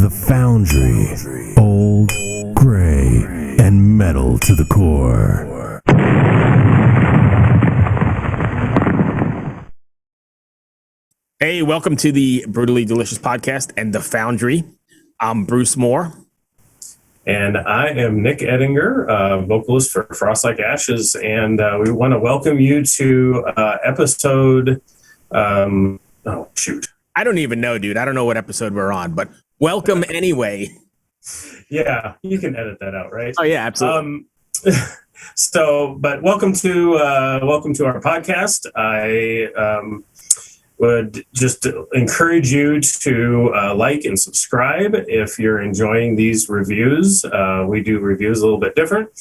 The Foundry. Old, gray, and metal to the core. Hey, welcome to the Brutally Delicious Podcast and The Foundry. I'm Bruce Moore. And I am Nick Ettinger, vocalist for Frost Like Ashes, and we want to welcome you to episode, I don't even know, dude. I don't know what episode we're on, but welcome anyway. Yeah, you can edit that out, right? Oh, yeah, absolutely. But welcome to our podcast. I would just encourage you to like and subscribe if you're enjoying these reviews. We do reviews a little bit different.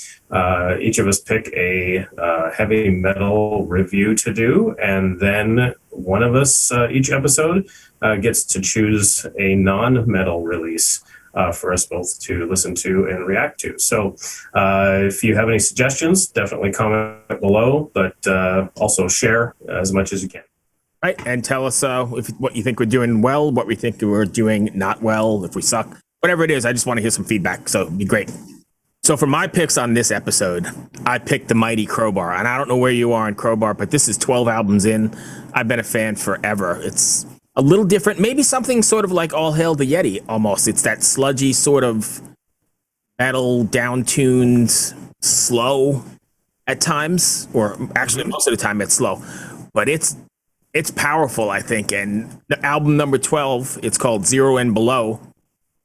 Each of us pick a heavy metal review to do, and then one of us each episode gets to choose a non-metal release for us both to listen to and react to. So if you have any suggestions, definitely comment below, but also share as much as you can. Right, and tell us what you think we're doing well, what we think we're doing not well, if we suck, whatever it is. I just want to hear some feedback, so it'd be great. So for my picks on this episode, I picked the mighty Crowbar, and I don't know where you are in Crowbar, but this is 12 albums in. I've been a fan forever. It's a little different, maybe something sort of like All Hail the Yeti, almost. It's that sludgy sort of metal, down-tuned, slow at times, or actually most of the time it's slow, but it's powerful, I think. And the album number 12, it's called Zero and Below.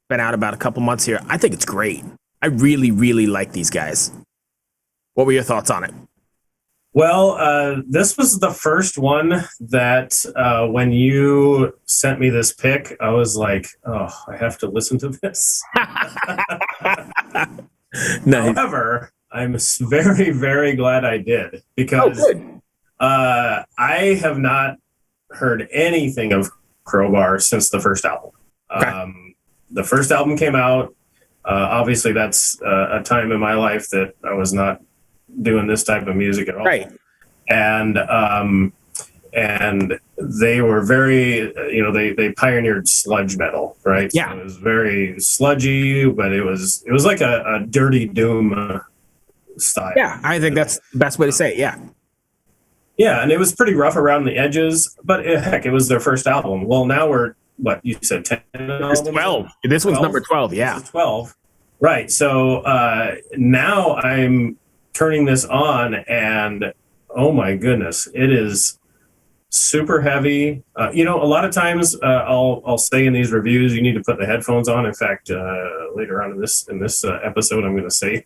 Been out about a couple months here. I think it's great. I really, really like these guys. What were your thoughts on it? Well, this was the first one that when you sent me this pick, I was like, oh, I have to listen to this. Nice. However, I'm very, very glad I did, because I have not heard anything of Crowbar since the first album. Okay. The first album came out. Obviously, that's a time in my life that I was not doing this type of music at all. Right. And they were very, they pioneered sludge metal, right? Yeah. So it was very sludgy, but it was like a dirty doom style. Yeah, I think that's the best way to say it. Yeah. Yeah, and it was pretty rough around the edges, but heck, it was their first album. Well, now we're, what, you said 10 albums? It's 12. This one's number 12, yeah. 12. Right, so now I'm turning this on, and oh my goodness, it is super heavy. A lot of times I'll say in these reviews, you need to put the headphones on. In fact, later on in this episode, I'm going to say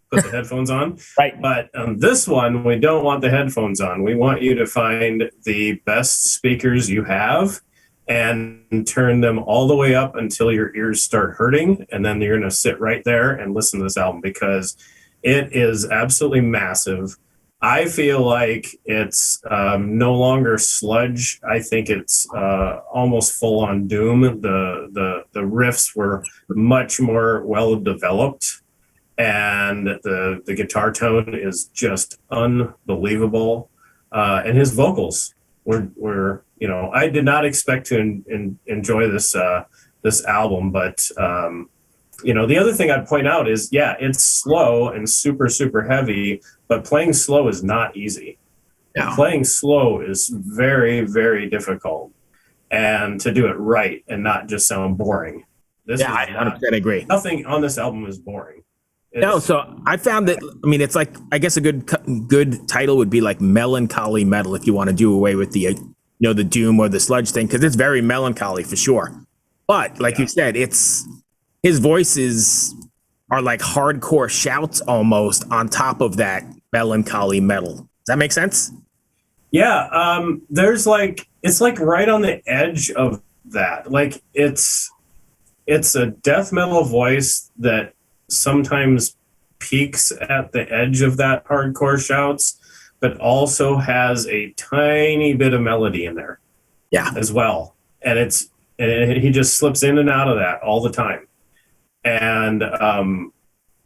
put the headphones on. Right. But this one, we don't want the headphones on. We want you to find the best speakers you have and turn them all the way up until your ears start hurting, and then you're going to sit right there and listen to this album, because it is absolutely massive. I feel like it's no longer sludge. I think it's almost full on doom. The riffs were much more well developed, and the guitar tone is just unbelievable. And his vocals were I did not expect to enjoy this album, but the other thing I'd point out is, yeah, it's slow and super, super heavy, but playing slow is not easy. No. Playing slow is very, very difficult, and to do it right and not just sound boring. I 100% agree. Nothing on this album is boring. So I found that, it's like, I guess a good title would be like melancholy metal, if you want to do away with the, the doom or the sludge thing, because it's very melancholy for sure. But like you said, his voices are like hardcore shouts almost on top of that melancholy metal. Does that make sense? Yeah. It's like right on the edge of that. Like it's a death metal voice that sometimes peaks at the edge of that hardcore shouts, but also has a tiny bit of melody in there. Yeah. As well. And he just slips in and out of that all the time. And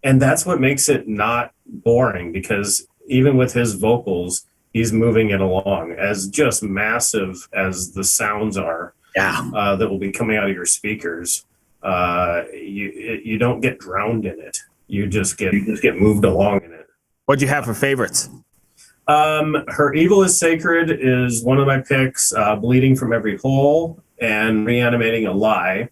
that's what makes it not boring, because even with his vocals, he's moving it along. As just massive as the sounds are, that will be coming out of your speakers, You don't get drowned in it. You just get moved along in it. What'd you have for favorites? Her Evil is Sacred is one of my picks. Bleeding from Every Hole and Reanimating a Lie.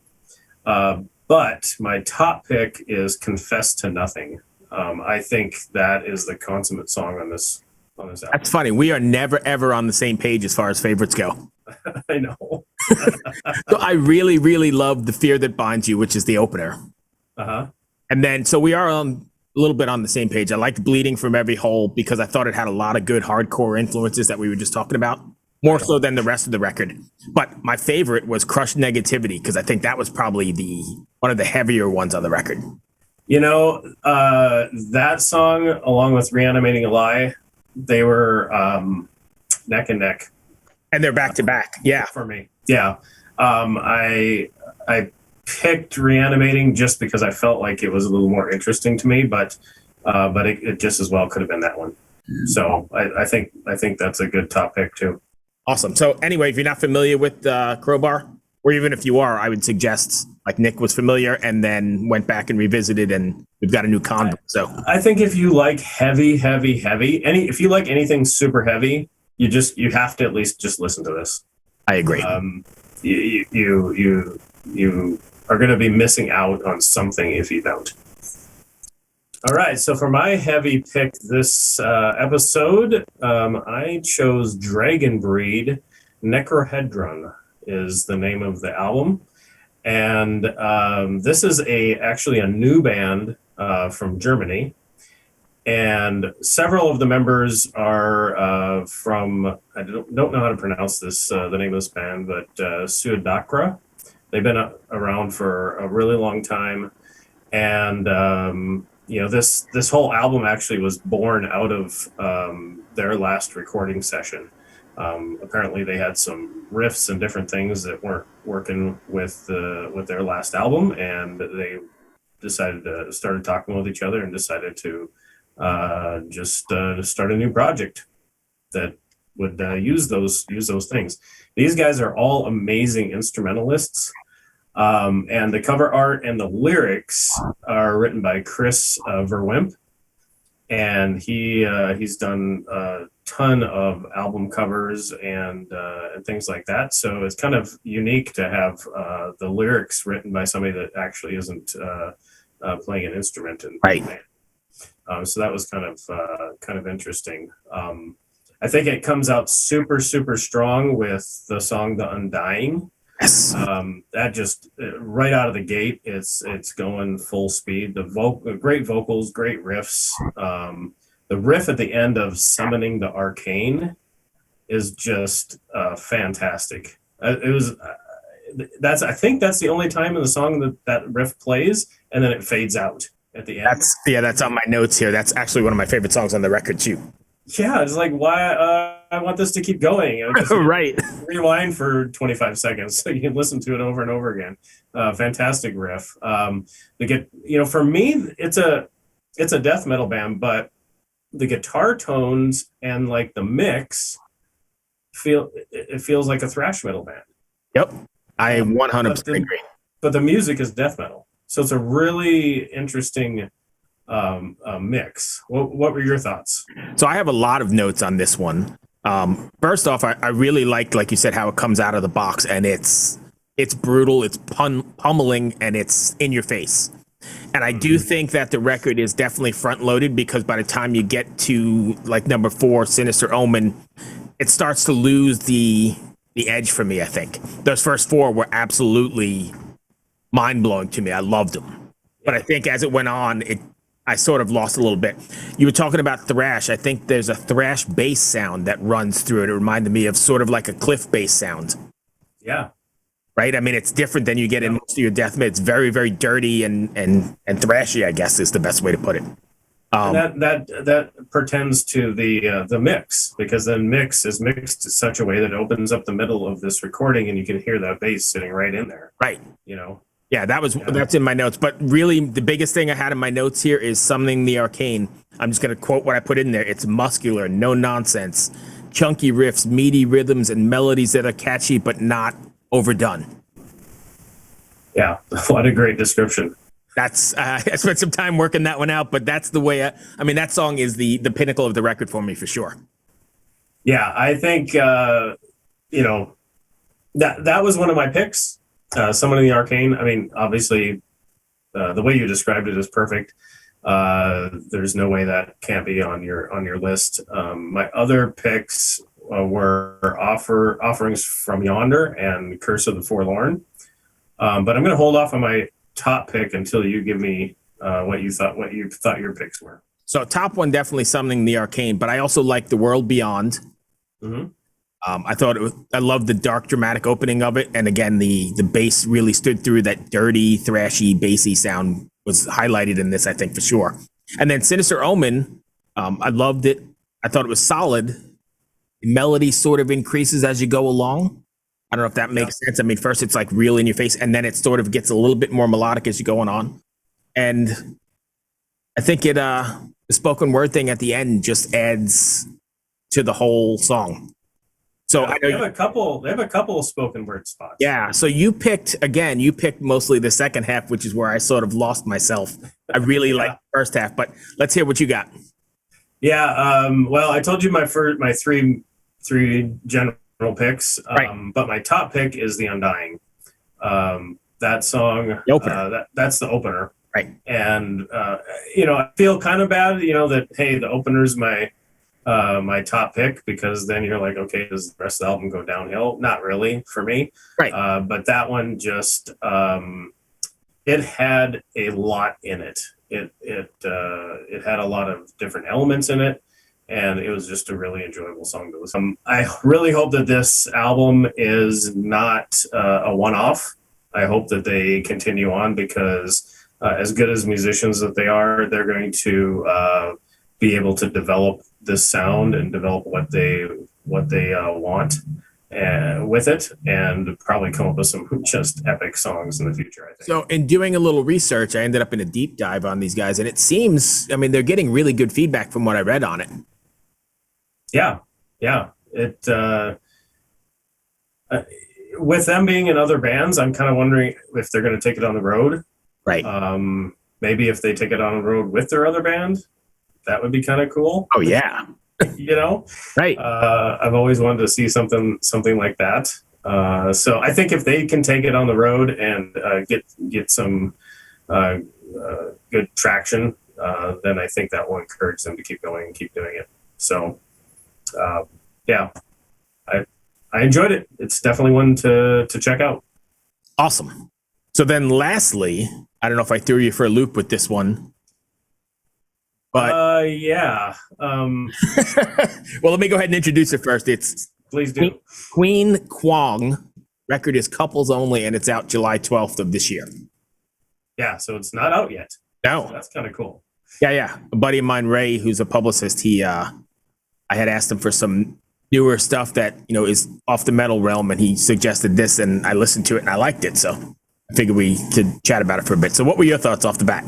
But my top pick is Confess to Nothing. I think that is the consummate song on this album. That's funny. We are never ever on the same page as far as favorites go. I know. So I really, really love The Fear That Binds You, which is the opener. Uh-huh. And then, so we are on a little bit on the same page. I liked Bleeding from Every Hole because I thought it had a lot of good hardcore influences that we were just talking about, more so than the rest of the record. But my favorite was Crush Negativity because I think that was probably one of the heavier ones on the record. You know, that song, along with Reanimating a Lie, they were neck and neck. And they're back to back. Yeah. For me. Yeah. I picked Reanimating just because I felt like it was a little more interesting to me, but it just as well could have been that one. So I think that's a good top pick too. Awesome. So anyway, if you're not familiar with Crowbar, or even if you are, I would suggest like Nick was familiar and then went back and revisited, and we've got a new convert. So I think if you like heavy, if you like anything super heavy, you have to at least just listen to this. I agree. You are going to be missing out on something if you don't. All right, so for my heavy pick this episode, I chose Dragon Breed. Necrohedron is the name of the album, and this is actually a new band from Germany, and several of the members are from, I don't know how to pronounce this, the name of this band, but Suedakra. They've been around for a really long time, and this whole album actually was born out of their last recording session. Apparently, they had some riffs and different things that weren't working with their last album, and they started talking with each other and decided to just start a new project that would use those things. These guys are all amazing instrumentalists. And the cover art and the lyrics are written by Chris Verwimp, and he's done a ton of album covers and things like that. So it's kind of unique to have the lyrics written by somebody that actually isn't playing an instrument. Right. So that was kind of interesting. I think it comes out super, super strong with the song "The Undying." Yes. That just right out of the gate, it's going full speed. Great vocals, great riffs. The riff at the end of "Summoning the Arcane" is just fantastic. I think that's the only time in the song that riff plays, and then it fades out at the end. That's on my notes here. That's actually one of my favorite songs on the record too. Yeah, it's like, why I want this to keep going. Right. Rewind for 25 seconds so you can listen to it over and over again. Fantastic riff. For me, it's a death metal band, but the guitar tones and like the mix feels like a thrash metal band. Yep. I 100% agree. But the music is death metal. So it's a really interesting mix. What were your thoughts? So I have a lot of notes on this one. First off, I really liked, like you said, how it comes out of the box, and it's brutal, it's pummeling, and it's in your face. And I do think that the record is definitely front loaded, because by the time you get to like number 4, Sinister Omen, it starts to lose the edge for me. I think those first 4 were absolutely mind blowing to me. I loved them, but I think as it went on, I sort of lost a little bit. You were talking about thrash. I think there's a thrash bass sound that runs through it. It reminded me of sort of like a cliff bass sound. Yeah. Right? I mean, it's different than you get in most of your death metal. It's very, very dirty and thrashy, I guess is the best way to put it. That pertains to the mix, because the mix is mixed in such a way that it opens up the middle of this recording and you can hear that bass sitting right in there. Right. Yeah, Yeah. that's in my notes. But really, the biggest thing I had in my notes here is Summoning the Arcane. I'm just going to quote what I put in there. It's muscular, no nonsense, chunky riffs, meaty rhythms, and melodies that are catchy but not overdone. Yeah, what a great description. That's I spent some time working that one out, but that's the way. I mean, that song is the pinnacle of the record for me for sure. Yeah, I think that was one of my picks. Someone in the Arcane. I mean, obviously, the way you described it is perfect. There's no way that can't be on your list. My other picks were offerings from Yonder and Curse of the Forlorn. But I'm going to hold off on my top pick until you give me what you thought your picks were. So top one, definitely something the Arcane, but I also like The World Beyond. Mm-hmm. I loved the dark dramatic opening of it. And again, the bass really stood through. That dirty, thrashy, bassy sound was highlighted in this, I think, for sure. And then Sinister Omen, I loved it. I thought it was solid. The melody sort of increases as you go along. I don't know if that makes sense. I mean, first it's like real in your face, and then it sort of gets a little bit more melodic as you're going on. And I think the spoken word thing at the end just adds to the whole song. So I know they have a couple of spoken word spots. Yeah. So you picked mostly the second half, which is where I sort of lost myself. I really like the first half, but let's hear what you got. Yeah. Well, I told you my three general picks, Right. but my top pick is The Undying. That song, The opener. that's the opener. Right. And I feel kind of bad, that hey, the opener's my top pick, because then you're like, okay, does the rest of the album go downhill? Not really for me. Right. But that one just it had a lot in it. It had a lot of different elements in it, and it was just a really enjoyable song to listen. I really hope that this album is not a one-off. I hope that they continue on, because as good as musicians that they are, they're going to be able to develop this sound and develop what they want with it, and probably come up with some just epic songs in the future, I think. So in doing a little research, I ended up in a deep dive on these guys, and it seems, I mean, they're getting really good feedback from what I read on it. Yeah. It with them being in other bands, I'm kind of wondering if they're going to take it on the road. Right. Maybe if they take it on the road with their other band, that would be kind of cool. Oh yeah. Right. I've always wanted to see something like that. So I think if they can take it on the road and get some good traction, then I think that will encourage them to keep going and keep doing it. So I enjoyed it. It's definitely one to check out. Awesome. So then lastly, I don't know if I threw you for a loop with this one, but yeah. Well, let me go ahead and introduce it first. It's Please do. Queen Kwong. Record is Couples Only, and it's out July 12th of this year. Yeah, so it's not out yet. No. So that's kind of cool. Yeah. A buddy of mine, Ray, who's a publicist, I had asked him for some newer stuff that, is off the metal realm, and he suggested this, and I listened to it and I liked it. So I figured we could chat about it for a bit. So what were your thoughts off the bat?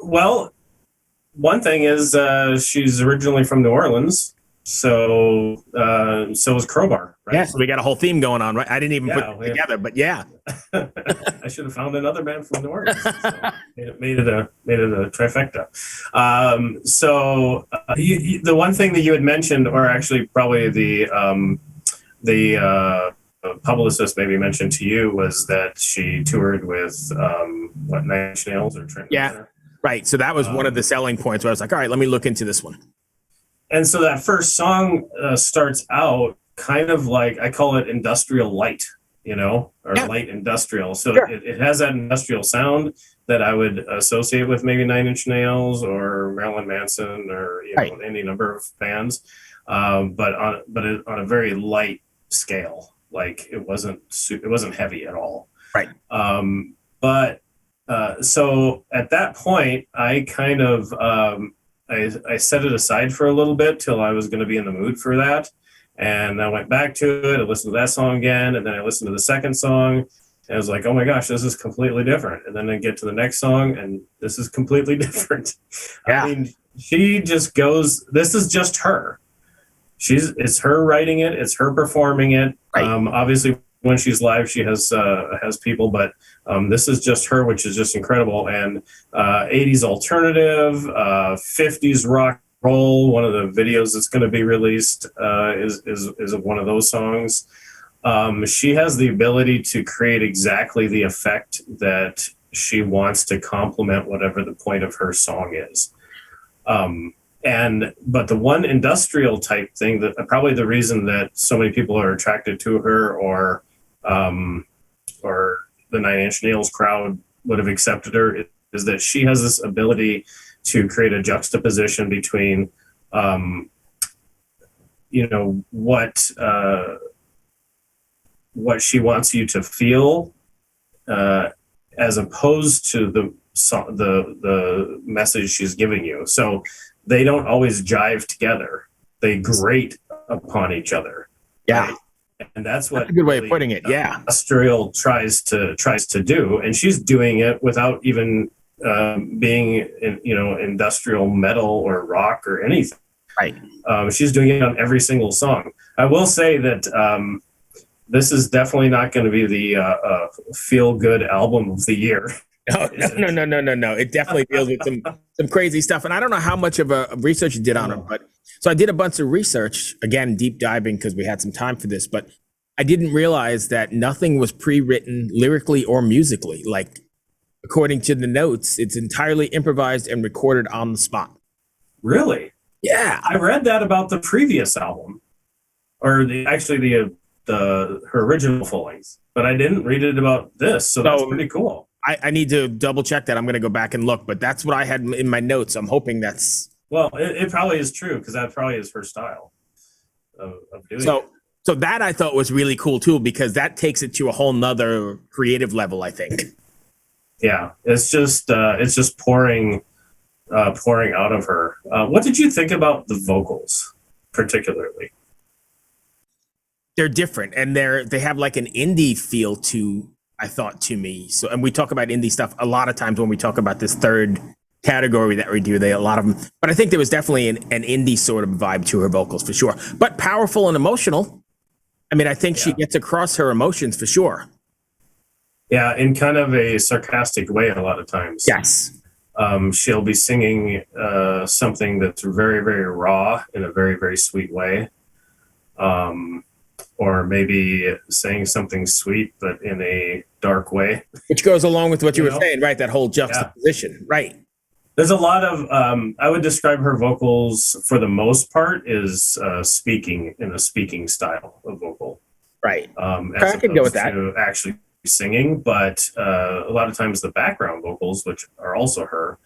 Well, one thing is she's originally from New Orleans, so is Crowbar, right? Yeah, so we got a whole theme going on, right? I didn't even put it together, but yeah. I should have found another band from New Orleans. So made it a trifecta. The one thing that you had mentioned, or actually probably the publicist maybe mentioned to you, was that she toured with Nine Inch Nails or Trent. Yeah, right. So that was one of the selling points where I was like, all right, let me look into this one. And so that first song starts out kind of like, I call it industrial light, light industrial. So sure. it has that industrial sound that I would associate with maybe Nine Inch Nails or Marilyn Manson or any number of bands, but on a very light scale. Like it wasn't heavy at all. Right. So at that point, I kind of I set it aside for a little bit till I was going to be in the mood for that. And I went back to it. I listened to that song again. And then I listened to the second song. And I was like, oh my gosh, this is completely different. And then I get to the next song and this is completely different. Yeah. I mean, she just goes, this is just her. It's her writing it. It's her performing it. Right. Obviously when she's live, she has people, but this is just her, which is just incredible. And 80s alternative, 50s rock and roll. One of the videos that's going to be released is one of those songs. She has the ability to create exactly the effect that she wants to complement whatever the point of her song is. But the one industrial type thing that probably the reason that so many people are attracted to her, or the Nine Inch Nails crowd would have accepted her, is that she has this ability to create a juxtaposition between, what she wants you to feel, as opposed to the message she's giving you. So they don't always jive together. They grate upon each other. Yeah. Right? And that's what a good way of putting it. Yeah. Industrial tries to do. And she's doing it without even being industrial metal or rock or anything. Right. She's doing it on every single song. I will say that this is definitely not going to be the feel-good album of the year. No. It definitely deals with some crazy stuff. And I don't know how much of a research you did on it, but so I did a bunch of research, again, deep diving because we had some time for this, but I didn't realize that nothing was pre-written lyrically or musically. Like, according to the notes, it's entirely improvised and recorded on the spot. Really? Yeah. I read that about the previous album, or her original full length, but I didn't read it about this. So that's pretty cool. I need to double check that. I'm going to go back and look, but that's what I had in my notes. I'm hoping that's... Well, it probably is true, because that probably is her style of doing it. So that I thought was really cool too, because that takes it to a whole nother creative level, I think. Yeah, it's just pouring out of her. What did you think about the vocals, particularly? They're different, and they have like an indie feel to me. So, and we talk about indie stuff a lot of times when we talk about this third category that we do. A lot of them, but I think there was definitely an indie sort of vibe to her vocals for sure. But powerful and emotional. I mean, I think she gets across her emotions for sure. Yeah, in kind of a sarcastic way a lot of times. Yes. She'll be singing something that's very, very raw in a very, very sweet way. Or maybe saying something sweet, but in a dark way. Which goes along with what you were saying, right? That whole juxtaposition, right? There's a lot of, I would describe her vocals for the most part is speaking in a speaking style of vocal. Right. I could go with that. To actually singing, but a lot of times the background vocals, which are also her,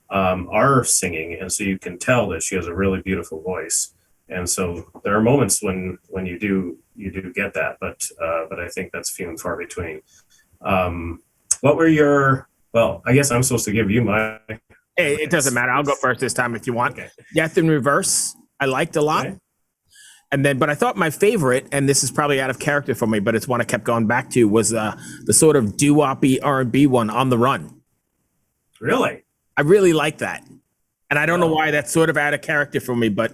are singing. And so you can tell that she has a really beautiful voice. And so there are moments when you do get that, but I think that's few and far between. What were your? Well, I guess I'm supposed to give you my. Hey, it doesn't matter. I'll go first this time if you want. Okay. Death in Reverse, I liked a lot. Okay. And then, but I thought my favorite, and this is probably out of character for me, but it's one I kept going back to, was the sort of doo-woppy R&B one, On the Run. Really? I really like that, and I don't know why that's sort of out of character for me, but.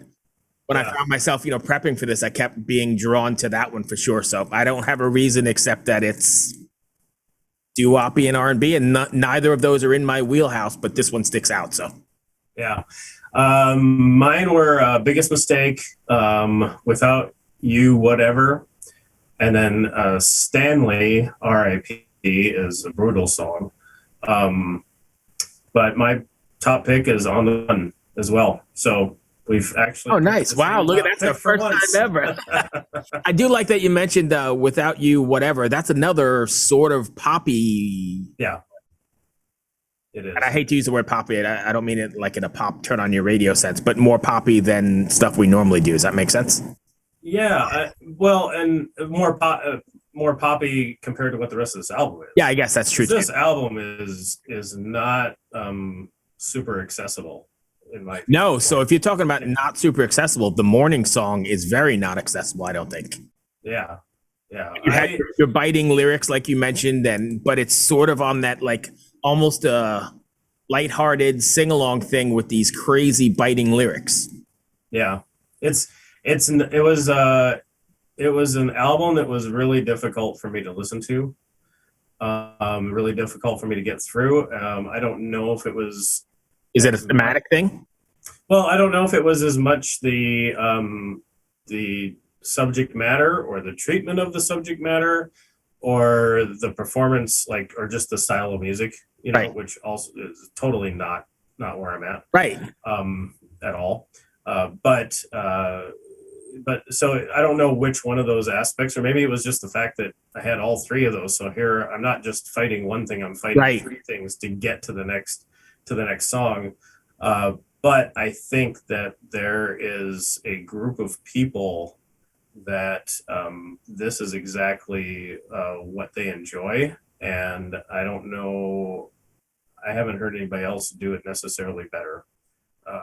When I found myself, prepping for this, I kept being drawn to that one for sure. So I don't have a reason except that it's doo-woppy and R&B, and neither of those are in my wheelhouse, but this one sticks out. So, yeah, mine were Biggest Mistake, Without You, Whatever, and then Stanley, R.I.P. is a brutal song. But my top pick is On the Run as well. So. We've actually. Oh, nice. Wow. Look at that. That's the first time ever. I do like that you mentioned Without You, Whatever. That's another sort of poppy. Yeah. It is. And I hate to use the word poppy. I don't mean it like in a pop turn on your radio sense, but more poppy than stuff we normally do. Does that make sense? Yeah. And more poppy compared to what the rest of this album is. Yeah, I guess that's true. This album is not super accessible. No, so if you're talking about not super accessible, the Morning Song is very not accessible, I don't think. Yeah. You had your biting lyrics, like you mentioned, but it's sort of on that like almost a lighthearted sing-along thing with these crazy biting lyrics. Yeah, it was an album that was really difficult for me to listen to. Really difficult for me to get through. I don't know if it was. Is it a thematic thing? Well, I don't know if it was as much the subject matter or the treatment of the subject matter or the performance, like, or just the style of music, you know, Right. which also is totally not where I'm at. Right. At all. But so I don't know which one of those aspects, or maybe it was just the fact that I had all three of those. So here I'm not just fighting one thing, I'm fighting Right. three things to get to the next song. But I think that there is a group of people that this is exactly what they enjoy. And I don't know, I haven't heard anybody else do it necessarily better.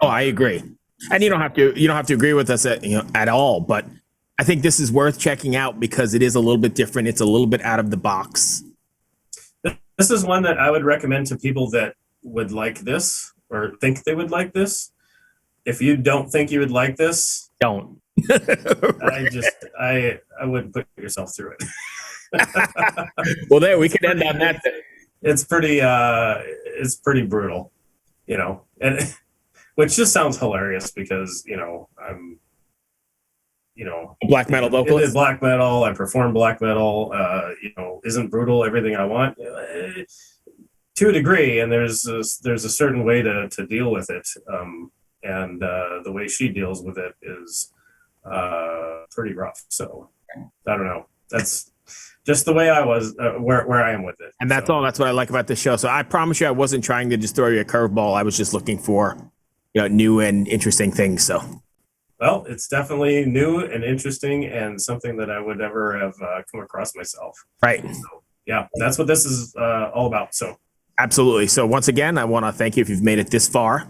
I agree. And you don't have to agree with us at all, but I think this is worth checking out because it is a little bit different. It's a little bit out of the box. This is one that I would recommend to people that would like this or think they would like this. If you don't think you would like this, Don't. I wouldn't put yourself through it. Well, there, we can end on that. It's pretty brutal, you know, and which just sounds hilarious because, you know, I'm, you know, Black metal I did vocalist. black metal. I perform black metal. You know, isn't brutal everything I want to a degree, and there's a certain way to deal with it, and the way she deals with it is pretty rough. So I don't know. That's just the way I was, where I am with it. And that's all. That's what I like about this show. So I promise you, I wasn't trying to just throw you a curveball. I was just looking for, you know, new and interesting things. So. Well, it's definitely new and interesting and something that I would never have come across myself. Right. So, yeah, that's what this is all about. So. Absolutely. So once again, I want to thank you if you've made it this far.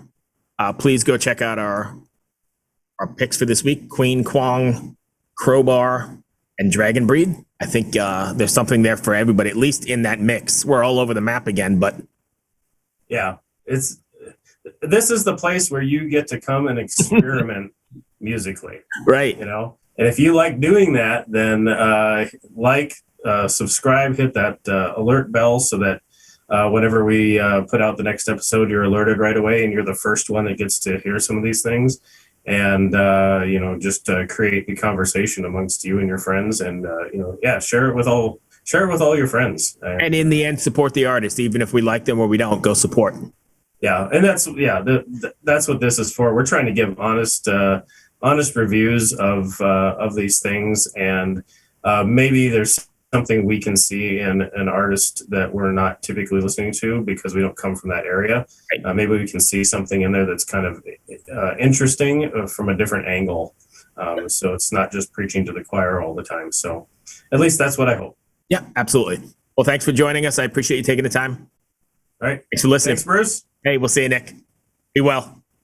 Please go check out our picks for this week: Queen, Kwong, Crowbar, and Dragon Breed. I think there's something there for everybody, at least in that mix. We're all over the map again, but yeah, this is the place where you get to come and experiment musically, right? You know, and if you like doing that, then subscribe, hit that alert bell so that whenever we put out the next episode, you're alerted right away, and you're the first one that gets to hear some of these things. And you know, just create the conversation amongst you and your friends, and you know, yeah, share it with all your friends. And in the end, support the artist, even if we like them or we don't. Go support. Yeah, and that's what this is for. We're trying to give honest reviews of these things, and maybe there's something we can see in an artist that we're not typically listening to because we don't come from that area. Maybe we can see something in there that's kind of interesting from a different angle. So it's not just preaching to the choir all the time. So at least that's what I hope. Yeah, absolutely. Well, thanks for joining us. I appreciate you taking the time. All right. Thanks for listening. Thanks, Bruce. Hey, we'll see you, Nick. Be well.